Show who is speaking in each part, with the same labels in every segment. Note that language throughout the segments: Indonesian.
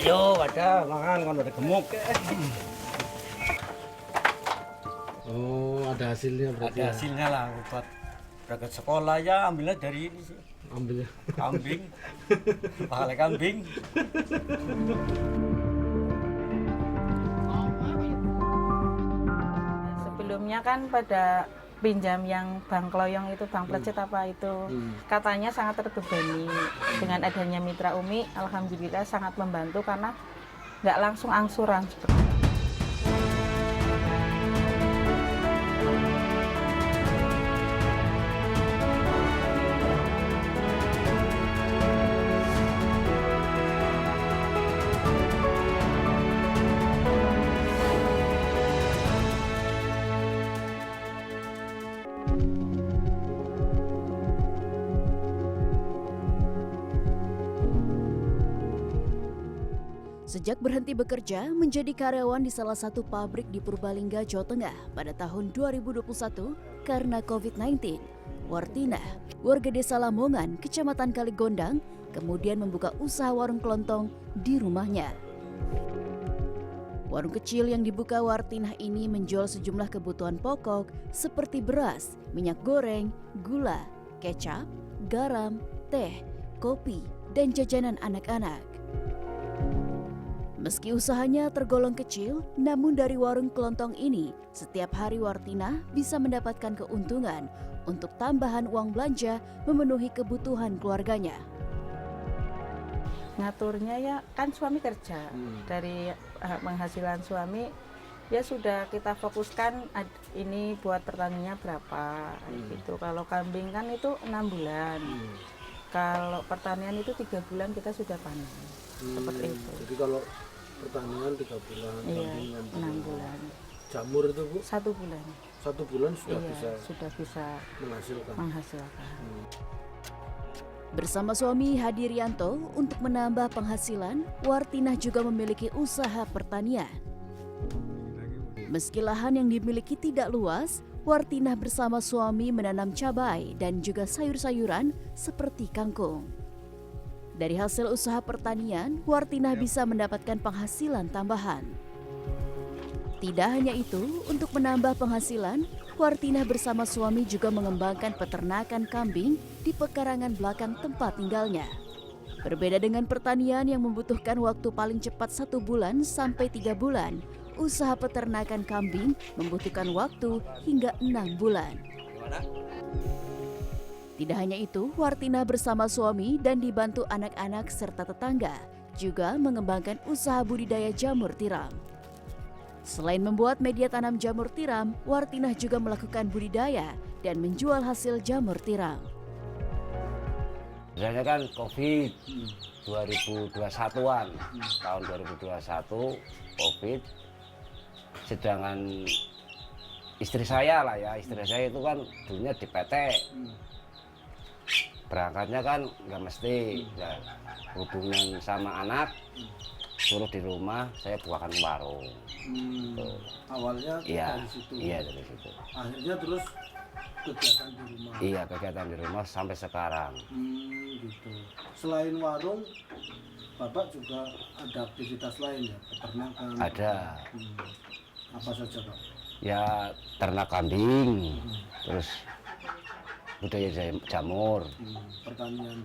Speaker 1: Ayo, ada makan kalau ada gemuk.
Speaker 2: Oh, ada hasilnya berarti.
Speaker 1: Ada hasilnya lah buat berangkat sekolah ya, ambilnya dari ini sih.
Speaker 2: Ambilnya.
Speaker 1: Kambing, pahala kambing.
Speaker 3: Sebelumnya kan pada pinjam yang bank Kloyong itu, bank plecet apa itu, katanya sangat terbebani. Dengan adanya Mitra Umi, alhamdulillah sangat membantu karena nggak langsung angsuran.
Speaker 4: Sejak berhenti bekerja menjadi karyawan di salah satu pabrik di Purbalingga, Jawa Tengah pada tahun 2021 karena COVID-19, Wartinah, warga desa Lamongan, Kecamatan Kaligondang, kemudian membuka usaha warung kelontong di rumahnya. Warung kecil yang dibuka Wartinah ini menjual sejumlah kebutuhan pokok seperti beras, minyak goreng, gula, kecap, garam, teh, kopi, dan jajanan anak-anak. Meski usahanya tergolong kecil, namun dari warung kelontong ini, setiap hari Wartinah bisa mendapatkan keuntungan untuk tambahan uang belanja memenuhi kebutuhan keluarganya.
Speaker 3: Ngaturnya ya kan suami kerja, dari penghasilan suami ya sudah kita fokuskan ini buat pertaniannya berapa gitu. Kalau kambing kan itu 6 bulan, kalau pertanian itu 3 bulan kita sudah panen, seperti itu.
Speaker 2: Jadi kalau pertanian 3 bulan,
Speaker 3: Iya,
Speaker 2: kambing
Speaker 3: 6 bulan.
Speaker 2: Jamur itu Bu?
Speaker 3: 1 bulan.
Speaker 2: 1 bulan sudah
Speaker 3: Iya, sudah bisa
Speaker 2: menghasilkan.
Speaker 4: Bersama suami Hadirianto untuk menambah penghasilan, Wartinah juga memiliki usaha pertanian. Meski lahan yang dimiliki tidak luas, Wartinah bersama suami menanam cabai dan juga sayur-sayuran seperti kangkung. Dari hasil usaha pertanian, Wartinah bisa mendapatkan penghasilan tambahan. Tidak hanya itu, untuk menambah penghasilan, Wartinah bersama suami juga mengembangkan peternakan kambing di pekarangan belakang tempat tinggalnya. Berbeda dengan pertanian yang membutuhkan waktu paling cepat 1 bulan sampai 3 bulan, usaha peternakan kambing membutuhkan waktu hingga 6 bulan. Tidak hanya itu, Wartinah bersama suami dan dibantu anak-anak serta tetangga juga mengembangkan usaha budidaya jamur tiram. Selain membuat media tanam jamur tiram, Wartinah juga melakukan budidaya dan menjual hasil jamur tiram.
Speaker 5: Biasanya kan COVID 2021-an, tahun 2021 COVID, sedangkan istri saya itu kan dulunya di PT. Berangkatnya kan nggak mesti, ya, hubungan sama anak, suruh di rumah, saya bukakan warung.
Speaker 2: Awalnya dari situ.
Speaker 5: Iya, dari situ.
Speaker 2: Akhirnya terus kegiatan di rumah.
Speaker 5: Iya, kegiatan di rumah sampai sekarang.
Speaker 2: Gitu. Selain warung, Bapak juga ada aktivitas lain ya, peternakan?
Speaker 5: Ada.
Speaker 2: Apa saja Pak?
Speaker 5: Ya, ternak kambing, terus budaya jamur, pertanian.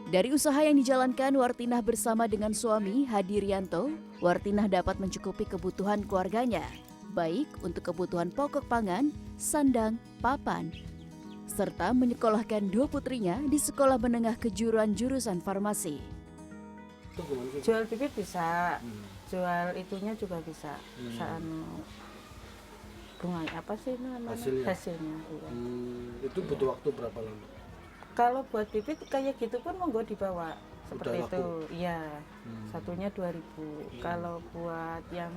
Speaker 4: Dari usaha yang dijalankan Wartinah bersama dengan suami Hadirianto, Wartinah dapat mencukupi kebutuhan keluarganya, baik untuk kebutuhan pokok pangan, sandang, papan, serta menyekolahkan 2 putrinya di sekolah menengah kejuruan jurusan farmasi.
Speaker 3: Jual bibit bisa, jual itunya juga bisa. Bunga apa sih namanya? Hasilnya iya.
Speaker 2: Itu butuh waktu berapa lama?
Speaker 3: Kalau buat bibit kayak gitu pun monggo dibawa seperti
Speaker 2: Udah
Speaker 3: itu. Iya. Satunya 2.000. Kalau buat yang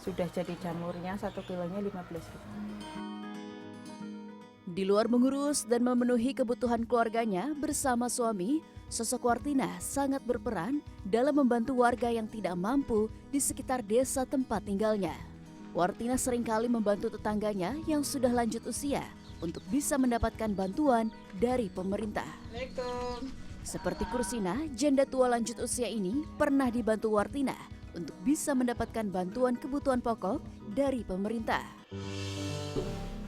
Speaker 3: sudah jadi jamurnya 1 kilonya 15.000.
Speaker 4: Di luar mengurus dan memenuhi kebutuhan keluarganya bersama suami, sosok Wartinah sangat berperan dalam membantu warga yang tidak mampu di sekitar desa tempat tinggalnya. Wartina seringkali membantu tetangganya yang sudah lanjut usia untuk bisa mendapatkan bantuan dari pemerintah. Seperti Kursina, janda tua lanjut usia ini pernah dibantu Wartina untuk bisa mendapatkan bantuan kebutuhan pokok dari pemerintah.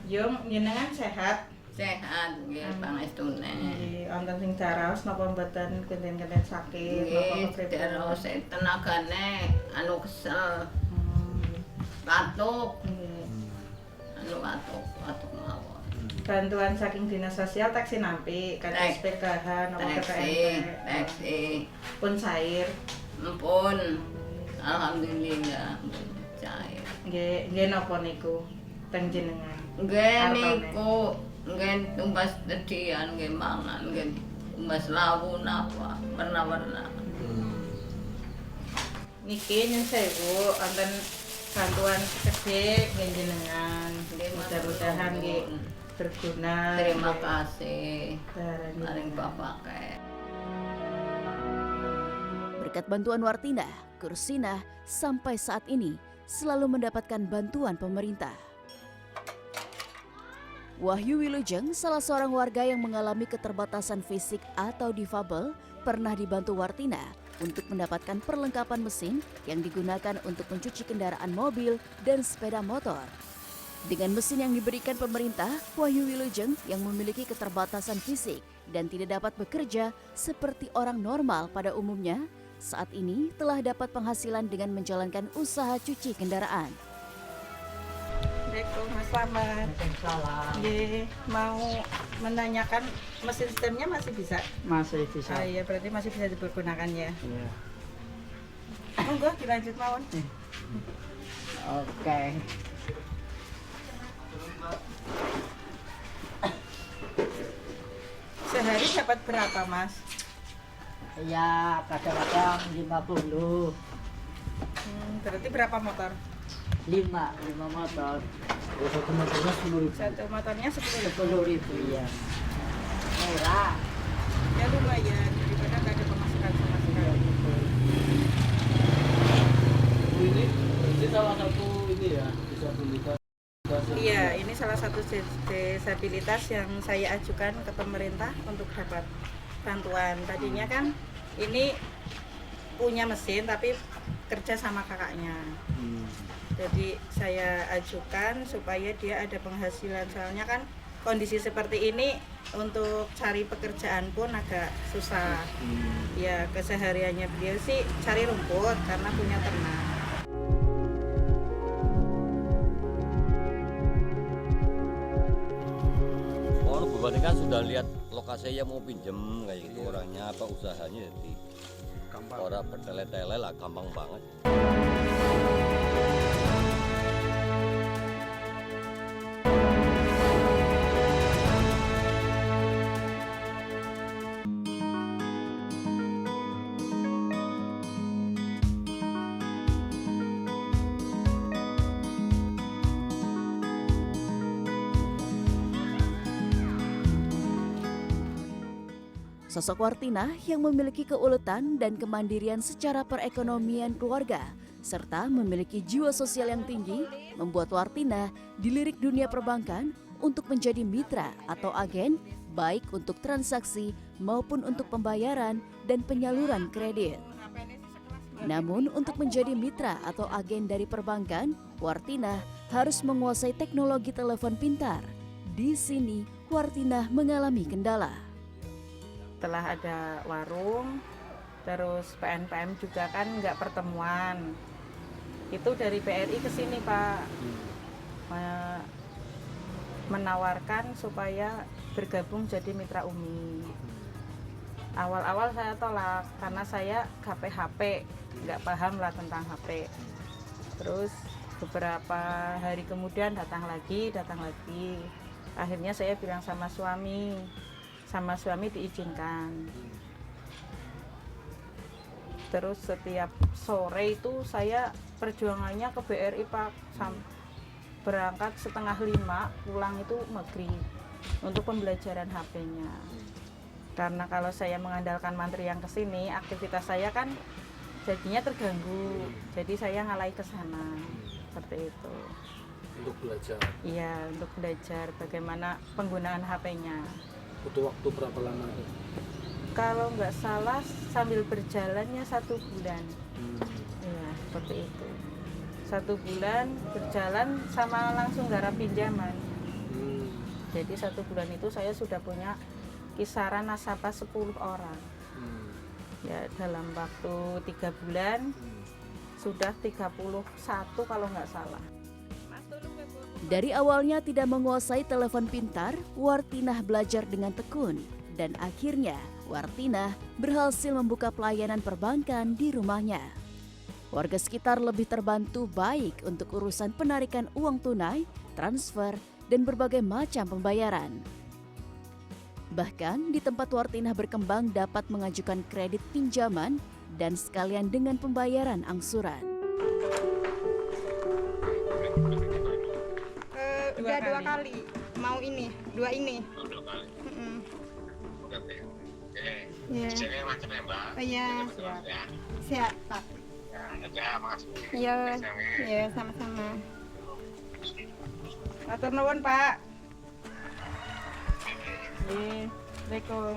Speaker 3: Yung jenengan sehat.
Speaker 6: Sehat nggih pangestune.
Speaker 3: Nggih, wonten sing caraos napa mboten kenten-kenten sakit napa
Speaker 6: Nggih
Speaker 3: kepripun?
Speaker 6: terus tenagane anu kesel, batuk,
Speaker 3: Nggih.
Speaker 6: anu batuk mawon.
Speaker 3: Bantuan saking dinas sosial taksi nampi, kados PKH napa PPNT.
Speaker 6: Taksi,
Speaker 3: Pun cair.
Speaker 6: empun. Alhamdulillah cair.
Speaker 3: Nggih napa niku teng jenengan?
Speaker 6: Nggih niku nggih tumbas dedian nggih mangan nggih tumbas lawu napa warna-warna.
Speaker 3: Niki nyun sewu wonten bantuan gede nggih jenengan.
Speaker 6: Nggih,
Speaker 3: Mudah-mudahan nggih berguna.
Speaker 6: Terima kasih.
Speaker 3: Barang
Speaker 6: Paling
Speaker 3: jenengan.
Speaker 6: pakai.
Speaker 4: Berkat bantuan Wartina, Kursina sampai saat ini selalu mendapatkan bantuan pemerintah. Wahyu Wilujeng, salah seorang warga yang mengalami keterbatasan fisik atau difabel, pernah dibantu Wartina untuk mendapatkan perlengkapan mesin yang digunakan untuk mencuci kendaraan mobil dan sepeda motor. Dengan mesin yang diberikan pemerintah, Wahyu Wilujeng yang memiliki keterbatasan fisik dan tidak dapat bekerja seperti orang normal pada umumnya, saat ini telah dapat penghasilan dengan menjalankan usaha cuci kendaraan.
Speaker 3: Assalamualaikum Mas Slamet. Nggih, mau menanyakan mesin sistemnya masih bisa?
Speaker 7: Masih bisa.
Speaker 3: Ah, iya, berarti masih bisa dipergunakan ya.
Speaker 7: Iya.
Speaker 3: Monggo dilanjut mawon.
Speaker 7: Oke.
Speaker 3: Sehari dapat berapa, Mas?
Speaker 7: Ya kadang-kadang 50.
Speaker 3: Berarti berapa motor?
Speaker 7: 5 motor.
Speaker 2: Satu motornya 10.000.
Speaker 3: Satu motornya 10.000.
Speaker 7: 10.000 ya. Murah.
Speaker 3: Ya lumayan daripada nggak ada pemasukan sama sekali.
Speaker 2: Ini salah satu ini ya disabilitas.
Speaker 3: Iya, ini salah satu disabilitas yang saya ajukan ke pemerintah untuk dapat bantuan. Tadinya kan ini punya mesin tapi kerja sama kakaknya. Jadi saya ajukan supaya dia ada penghasilan. Soalnya kan kondisi seperti ini untuk cari pekerjaan pun agak susah. Ya kesehariannya beliau sih cari rumput karena punya ternak.
Speaker 1: Oh, Bu Bani kan sudah lihat lokasinya mau pinjem kayak gitu orangnya apa usahanya jadi orang bertele-tele lah gampang banget.
Speaker 4: Sosok Wartina yang memiliki keuletan dan kemandirian secara perekonomian keluarga, serta memiliki jiwa sosial yang tinggi, membuat Wartina dilirik dunia perbankan untuk menjadi mitra atau agen, baik untuk transaksi maupun untuk pembayaran dan penyaluran kredit. Namun untuk menjadi mitra atau agen dari perbankan, Wartina harus menguasai teknologi telepon pintar. Di sini, Wartina mengalami kendala.
Speaker 3: Setelah ada warung, terus PNPM juga kan nggak pertemuan. Itu dari BRI ke sini Pak, menawarkan supaya bergabung jadi mitra Umi. Awal-awal saya tolak karena saya HP, nggak paham lah tentang HP. Terus beberapa hari kemudian datang lagi. Akhirnya saya bilang sama suami diizinkan. Terus setiap sore itu saya perjuangannya ke BRI Pak, berangkat 4:30 pulang itu maghrib untuk pembelajaran HP-nya. Karena kalau saya mengandalkan mantri yang kesini, aktivitas saya kan jadinya terganggu. Jadi saya ngalai ke sana. seperti itu.
Speaker 2: Untuk belajar.
Speaker 3: Iya, untuk belajar bagaimana penggunaan HP-nya.
Speaker 2: Butuh waktu berapa lama?
Speaker 3: Kalau nggak salah sambil berjalannya 1 bulan. Iya, seperti itu. 1 bulan berjalan sama langsung garap pinjaman. Jadi 1 bulan itu saya sudah punya kisaran nasabah 10 orang. Ya, dalam waktu 3 bulan sudah 31 kalau nggak salah.
Speaker 4: Dari awalnya tidak menguasai telepon pintar, Wartinah belajar dengan tekun. Dan akhirnya, Wartinah berhasil membuka pelayanan perbankan di rumahnya. Warga sekitar lebih terbantu baik untuk urusan penarikan uang tunai, transfer, dan berbagai macam pembayaran. Bahkan di tempat Wartinah berkembang dapat mengajukan kredit pinjaman dan sekalian dengan pembayaran angsuran.
Speaker 8: Udah 2 kali mau ini, 2 ini.
Speaker 9: 2 kali. Oke.
Speaker 8: Iya.
Speaker 9: Jaga macamnya Mbak.
Speaker 8: Iya.
Speaker 9: Ya.
Speaker 8: Siap, Pak.
Speaker 9: Ya, makasih.
Speaker 8: Iya. Iya, sama-sama.
Speaker 3: Matur nuwun, Pak. Assalamualaikum.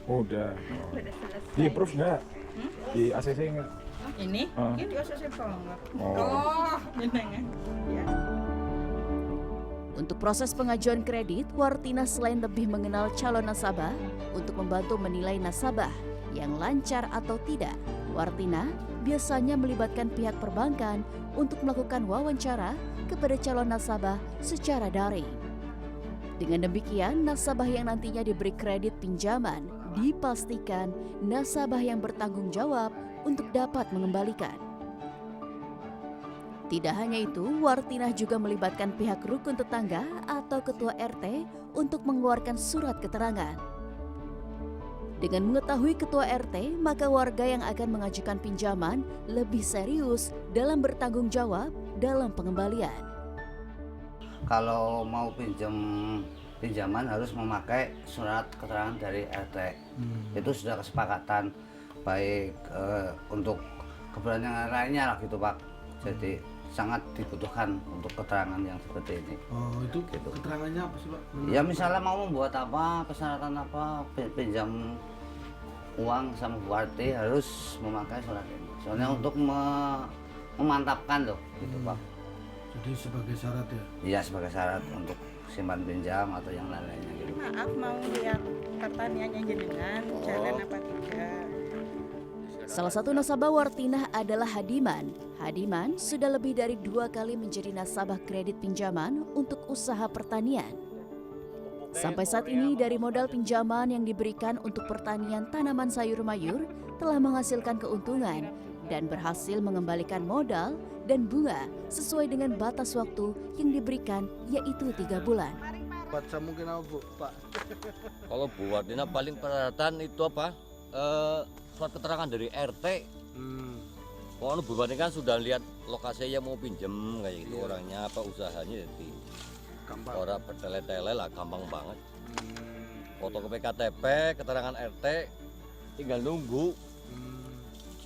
Speaker 10: Udah. Di approve nggak? Di ACC nggak?
Speaker 3: Ini? Ini di ACC banget.
Speaker 10: Oh.
Speaker 3: Jenengan. Ya.
Speaker 4: Untuk proses pengajuan kredit, Wartinah selain lebih mengenal calon nasabah untuk membantu menilai nasabah yang lancar atau tidak, Wartinah biasanya melibatkan pihak perbankan untuk melakukan wawancara kepada calon nasabah secara daring. Dengan demikian, nasabah yang nantinya diberi kredit pinjaman dipastikan nasabah yang bertanggung jawab untuk dapat mengembalikan. Tidak hanya itu, Wartinah juga melibatkan pihak rukun tetangga atau ketua RT untuk mengeluarkan surat keterangan. Dengan mengetahui ketua RT, maka warga yang akan mengajukan pinjaman lebih serius dalam bertanggung jawab dalam pengembalian.
Speaker 5: Kalau mau pinjaman harus memakai surat keterangan dari RT. Itu sudah kesepakatan baik untuk keberanian lainnya lah gitu Pak. Jadi sangat dibutuhkan untuk keterangan yang seperti ini.
Speaker 2: Oh, itu
Speaker 5: Gitu.
Speaker 2: keterangannya apa sih Pak?
Speaker 5: Ya misalnya mau membuat apa, persyaratan apa, pinjam uang sama Bu RT harus memakai surat ini. Soalnya untuk memantapkan loh, gitu Pak.
Speaker 2: Jadi sebagai syarat ya?
Speaker 5: Iya sebagai syarat untuk simpan pinjam atau yang lain-lainnya gitu.
Speaker 3: Maaf, mau lihat pertaniannya jenengan jalan apa tidak.
Speaker 4: Salah satu nasabah Wartinah adalah Hadiman. Hadiman sudah lebih dari 2 kali menjadi nasabah kredit pinjaman untuk usaha pertanian. Sampai saat ini dari modal pinjaman yang diberikan untuk pertanian tanaman sayur mayur telah menghasilkan keuntungan dan berhasil mengembalikan modal dan bunga sesuai dengan batas waktu yang diberikan, yaitu 3 bulan.
Speaker 2: Baca mungkin apa Bu, Pak?
Speaker 1: Kalau Bu Wartinah paling persyaratan itu apa? Surat keterangan dari RT. Kalau Bu Wartinah kan sudah lihat lokasinya mau pinjem kayak gitu, orangnya apa usahanya, jadi
Speaker 2: Gampang.
Speaker 1: orang bertele-tele lah, gampang banget. Fotokopi KTP, keterangan RT, tinggal nunggu.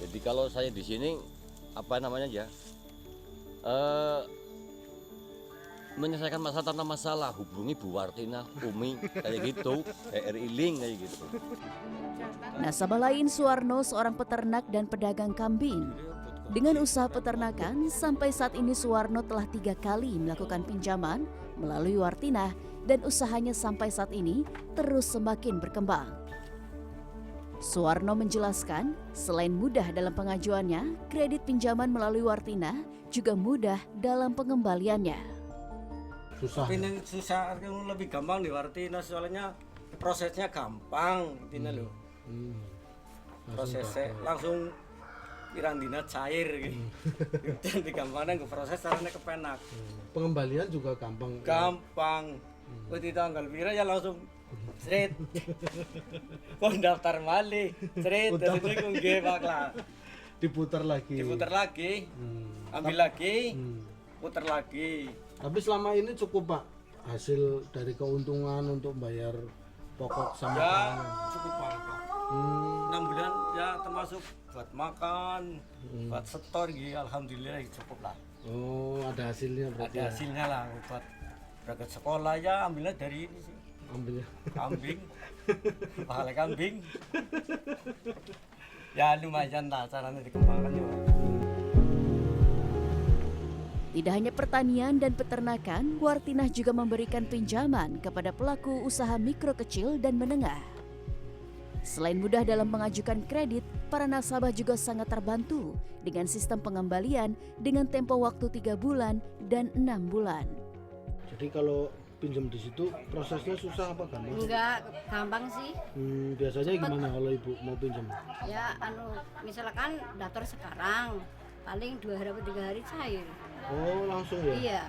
Speaker 1: Jadi kalau saya di sini apa namanya ya, menyelesaikan masalah tanpa masalah, hubungi Bu Wartinah, Umi kayak gitu, RI Link kayak gitu.
Speaker 4: Nasabah lain Suwarno, seorang peternak dan pedagang kambing. Dengan usaha peternakan, sampai saat ini Suwarno telah 3 kali melakukan pinjaman melalui Wartinah dan usahanya sampai saat ini terus semakin berkembang. Suwarno menjelaskan, selain mudah dalam pengajuannya, kredit pinjaman melalui Wartinah juga mudah dalam pengembaliannya.
Speaker 2: Susah.
Speaker 11: Ini susah, lebih gampang di Wartinah soalnya prosesnya gampang, Tina loh. Prosesnya langsung pirang-dina cair gitu. Jadi gampangnya nggak proses caranya kepenak.
Speaker 2: Pengembalian juga gampang.
Speaker 11: Gampang. Di tanggal pira ya langsung seret. Kok daftar malih, seret dari itu nggih Pak lah.
Speaker 2: Diputar lagi.
Speaker 11: Diputar lagi. Ambil lagi. Putar lagi.
Speaker 2: Tapi selama ini cukup Pak hasil dari keuntungan untuk bayar pokok sama
Speaker 11: Ya,
Speaker 2: tanah.
Speaker 11: cukup Pak. 6 bulan ya termasuk buat makan, buat setor gitu. Alhamdulillah cukup lah.
Speaker 2: Oh, ada hasilnya berarti.
Speaker 11: Ada hasilnya lah buat berangkat sekolah ya, ambilnya dari ini sih.
Speaker 2: Ambilnya.
Speaker 11: Kambing, pahala kambing. Ya lumayan lah caranya dikembangkan juga.
Speaker 4: Tidak hanya pertanian dan peternakan, Wartinah juga memberikan pinjaman kepada pelaku usaha mikro kecil dan menengah. Selain mudah dalam mengajukan kredit, para nasabah juga sangat terbantu dengan sistem pengembalian dengan tempo waktu 3 bulan dan 6 bulan.
Speaker 2: Jadi kalau pinjam di situ prosesnya susah apa gampang?
Speaker 12: Enggak, gampang sih.
Speaker 2: Biasanya gimana kalau ibu mau pinjam?
Speaker 12: Ya misalkan daftar sekarang, paling 2 hari atau 3 hari cair.
Speaker 2: Oh, langsung ya?
Speaker 12: Iya.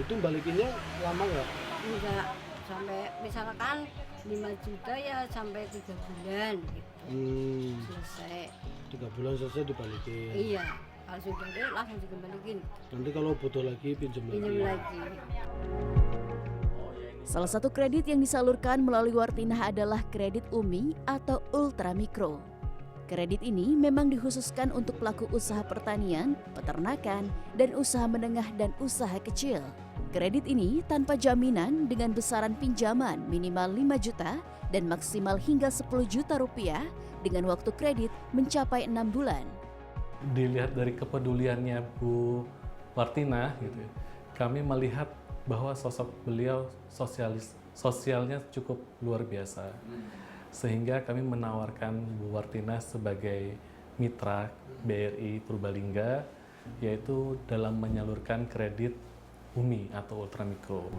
Speaker 2: Itu balikinnya lama nggak?
Speaker 12: Enggak, sampai misalkan 5 juta ya sampai 3 bulan gitu. Selesai.
Speaker 2: 3 bulan selesai dibalikin.
Speaker 12: Iya, kalau sudah ada langsung dikembalikan.
Speaker 2: Nanti kalau butuh lagi pinjam lagi.
Speaker 12: Pinjam lagi.
Speaker 4: Salah satu kredit yang disalurkan melalui Wartinah adalah kredit UMI atau Ultra Mikro. Kredit ini memang dikhususkan untuk pelaku usaha pertanian, peternakan, dan usaha menengah dan usaha kecil. Kredit ini tanpa jaminan dengan besaran pinjaman minimal 5 juta dan maksimal hingga 10 juta rupiah dengan waktu kredit mencapai 6 bulan.
Speaker 13: Dilihat dari kepeduliannya Bu Wartinah, gitu, kami melihat bahwa sosok beliau sosialnya cukup luar biasa. Sehingga kami menawarkan Bu Wartinah sebagai mitra BRI Purbalingga, yaitu dalam menyalurkan kredit UMI atau Ultramikro.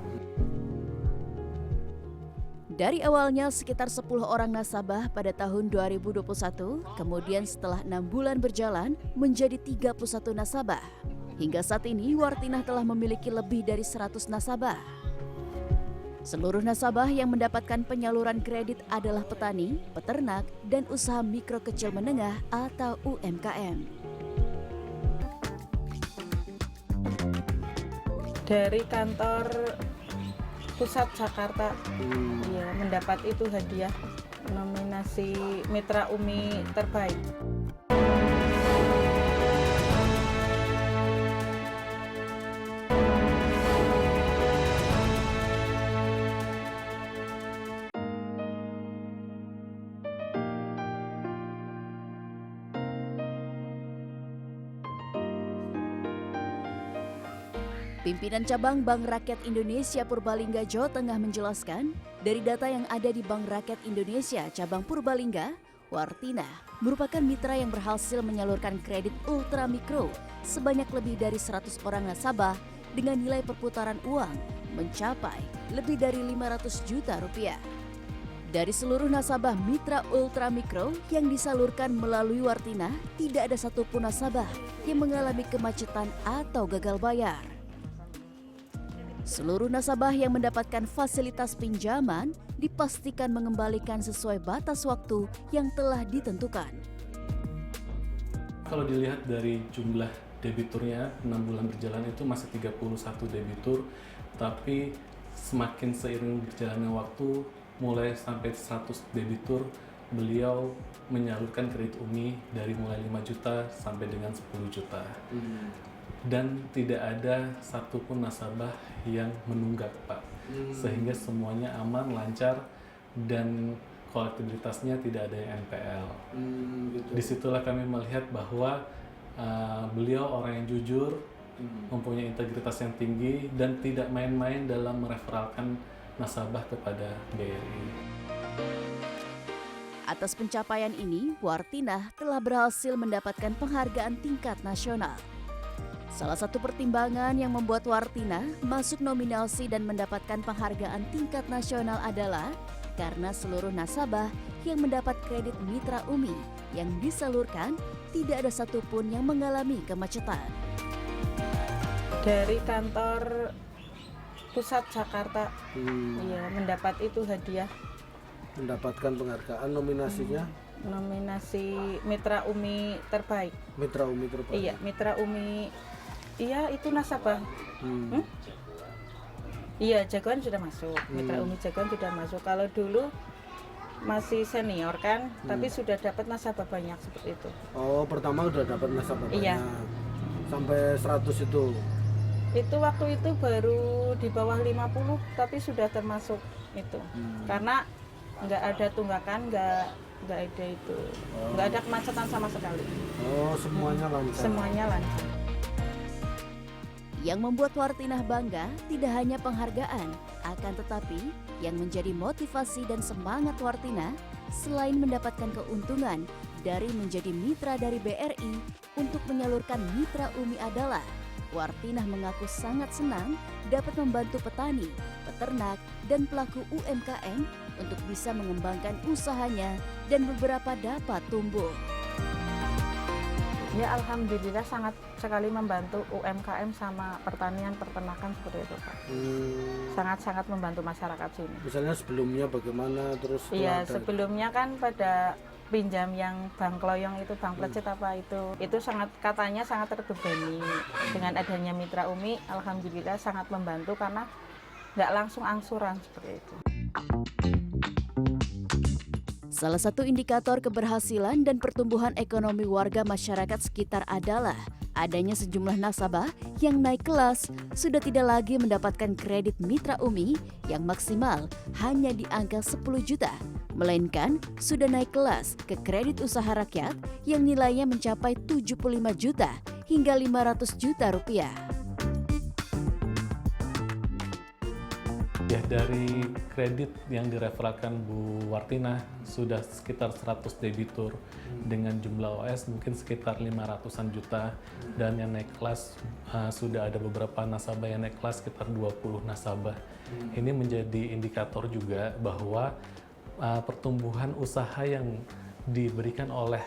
Speaker 4: Dari awalnya sekitar 10 orang nasabah pada tahun 2021, kemudian setelah 6 bulan berjalan menjadi 31 nasabah. Hingga saat ini Wartinah telah memiliki lebih dari 100 nasabah. Seluruh nasabah yang mendapatkan penyaluran kredit adalah petani, peternak, dan usaha mikro kecil menengah atau UMKM.
Speaker 3: Dari kantor pusat Jakarta, ya, mendapat itu hadiah nominasi Mitra UMI terbaik.
Speaker 4: Pimpinan cabang Bank Rakyat Indonesia Purbalingga Jawa Tengah menjelaskan, dari data yang ada di Bank Rakyat Indonesia cabang Purbalingga, Wartinah merupakan mitra yang berhasil menyalurkan kredit ultra mikro sebanyak lebih dari 100 orang nasabah dengan nilai perputaran uang mencapai lebih dari 500 juta rupiah. Dari seluruh nasabah mitra ultra mikro yang disalurkan melalui Wartinah, tidak ada satupun nasabah yang mengalami kemacetan atau gagal bayar. Seluruh nasabah yang mendapatkan fasilitas pinjaman dipastikan mengembalikan sesuai batas waktu yang telah ditentukan.
Speaker 13: Kalau dilihat dari jumlah debiturnya 6 bulan berjalan itu masih 31 debitur, tapi semakin seiring berjalannya waktu mulai sampai 100 debitur, beliau menyalurkan kredit UMI dari mulai 5 juta sampai dengan 10 juta. Dan tidak ada satupun nasabah yang menunggak, Pak. Sehingga semuanya aman, lancar, dan kolektibilitasnya tidak ada yang NPL. Disitulah kami melihat bahwa beliau orang yang jujur, mempunyai integritas yang tinggi, dan tidak main-main dalam mereferalkan nasabah kepada BRI.
Speaker 4: Atas pencapaian ini, Wartinah telah berhasil mendapatkan penghargaan tingkat nasional. Salah satu pertimbangan yang membuat Wartinah masuk nominasi dan mendapatkan penghargaan tingkat nasional adalah karena seluruh nasabah yang mendapat kredit Mitra UMI yang disalurkan tidak ada satupun yang mengalami kemacetan.
Speaker 3: Dari kantor pusat Jakarta, ya, mendapat itu hadiah.
Speaker 2: Mendapatkan penghargaan nominasinya?
Speaker 3: Nominasi Mitra UMI terbaik.
Speaker 2: Mitra UMI terbaik?
Speaker 3: Iya, Mitra UMI. Iya, itu nasabah. Iya, Jagoan sudah masuk. Mitra UMI Jagoan sudah masuk. Kalau dulu masih senior kan, tapi sudah dapat nasabah banyak seperti itu.
Speaker 2: Oh, pertama udah dapat nasabah
Speaker 3: Iya.
Speaker 2: banyak. Sampai 100 itu.
Speaker 3: Itu waktu itu baru di bawah 50, tapi sudah termasuk itu. Karena nggak ada tunggakan, nggak ada itu, nggak ada kemacetan sama sekali.
Speaker 2: Oh, semuanya lancar.
Speaker 3: Semuanya lancar.
Speaker 4: Yang membuat Wartinah bangga tidak hanya penghargaan, akan tetapi yang menjadi motivasi dan semangat Wartinah selain mendapatkan keuntungan dari menjadi mitra dari BRI untuk menyalurkan Mitra Umi adalah Wartinah mengaku sangat senang dapat membantu petani, peternak, dan pelaku UMKM untuk bisa mengembangkan usahanya dan beberapa dapat tumbuh.
Speaker 3: Ya alhamdulillah sangat sekali membantu UMKM sama pertanian peternakan seperti itu Pak. Sangat-sangat membantu masyarakat sini.
Speaker 2: Misalnya sebelumnya bagaimana terus?
Speaker 3: Iya sebelumnya kan pada pinjam yang Bank Kloyong itu Bank Plecet apa itu sangat katanya sangat terbebani. Dengan adanya Mitra Umi alhamdulillah sangat membantu karena nggak langsung angsuran seperti itu.
Speaker 4: Salah satu indikator keberhasilan dan pertumbuhan ekonomi warga masyarakat sekitar adalah adanya sejumlah nasabah yang naik kelas sudah tidak lagi mendapatkan kredit Mitra Umi yang maksimal hanya di angka 10 juta, melainkan sudah naik kelas ke kredit usaha rakyat yang nilainya mencapai 75 juta hingga 500 juta rupiah.
Speaker 13: Ya, dari kredit yang direferalkan Bu Wartinah sudah sekitar 100 debitur dengan jumlah OS mungkin sekitar 500-an juta, dan yang naik kelas sudah ada beberapa nasabah yang naik kelas sekitar 20 nasabah. Ini menjadi indikator juga bahwa pertumbuhan usaha yang diberikan oleh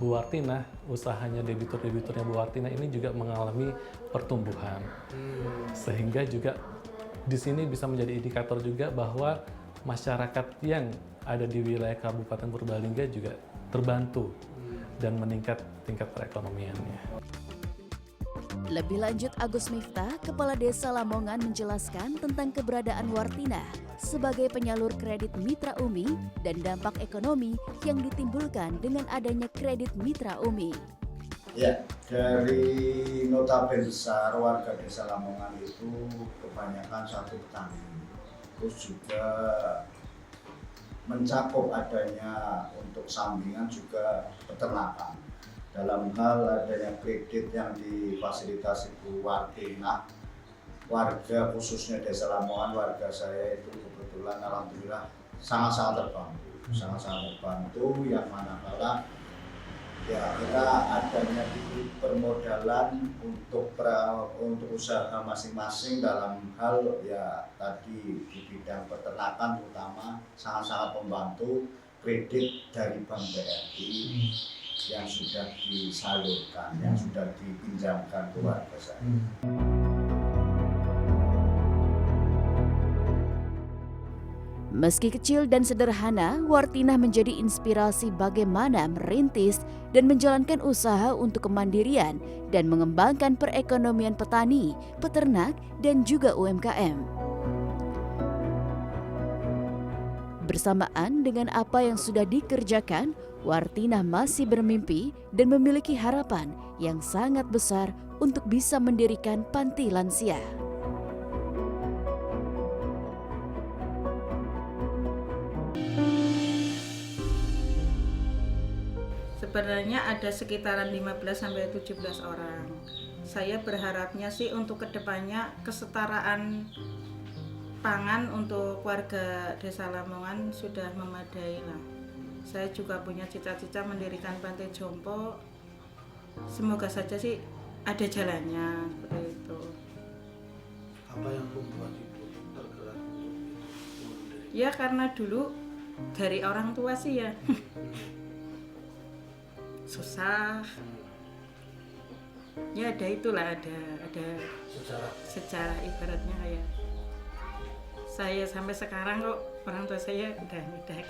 Speaker 13: Bu Wartinah, usahanya debitur-debiturnya Bu Wartinah ini juga mengalami pertumbuhan. Sehingga juga di sini bisa menjadi indikator juga bahwa masyarakat yang ada di wilayah Kabupaten Purbalingga juga terbantu dan meningkat tingkat perekonomiannya.
Speaker 4: Lebih lanjut, Agus Miftah, Kepala Desa Lamongan menjelaskan tentang keberadaan Wartinah sebagai penyalur kredit Mitra Umi dan dampak ekonomi yang ditimbulkan dengan adanya kredit Mitra Umi.
Speaker 14: Ya, dari notabene besar warga Desa Lamongan itu kebanyakan satu petani, terus juga mencakup adanya untuk sampingan juga peternakan. Dalam hal adanya kredit yang difasilitasi Bu Wartinah, warga khususnya Desa Lamongan, warga saya itu kebetulan alhamdulillah sangat-sangat terbantu, yang manakala ya kita adanya di permodalan untuk usaha masing-masing dalam hal ya tadi di bidang peternakan terutama sangat-sangat membantu kredit dari Bank BRI yang sudah disalurkan, yang sudah dipinjamkan ke warga saya.
Speaker 4: Meski kecil dan sederhana, Wartinah menjadi inspirasi bagaimana merintis dan menjalankan usaha untuk kemandirian dan mengembangkan perekonomian petani, peternak, dan juga UMKM. Bersamaan dengan apa yang sudah dikerjakan, Wartinah masih bermimpi dan memiliki harapan yang sangat besar untuk bisa mendirikan panti lansia.
Speaker 3: Sebenarnya ada sekitaran 15-17 orang. Saya berharapnya sih untuk kedepannya kesetaraan pangan untuk warga Desa Lamongan sudah memadai lah. Saya juga punya cita-cita mendirikan panti jompo. Semoga saja sih ada jalannya seperti itu.
Speaker 2: Apa yang membuat Ibu tergerak?
Speaker 3: Ya karena dulu dari orang tua sih ya. Susah ya, ada itulah, ada sejarah ibaratnya kayak saya sampai sekarang kok orang tua saya udah gitu.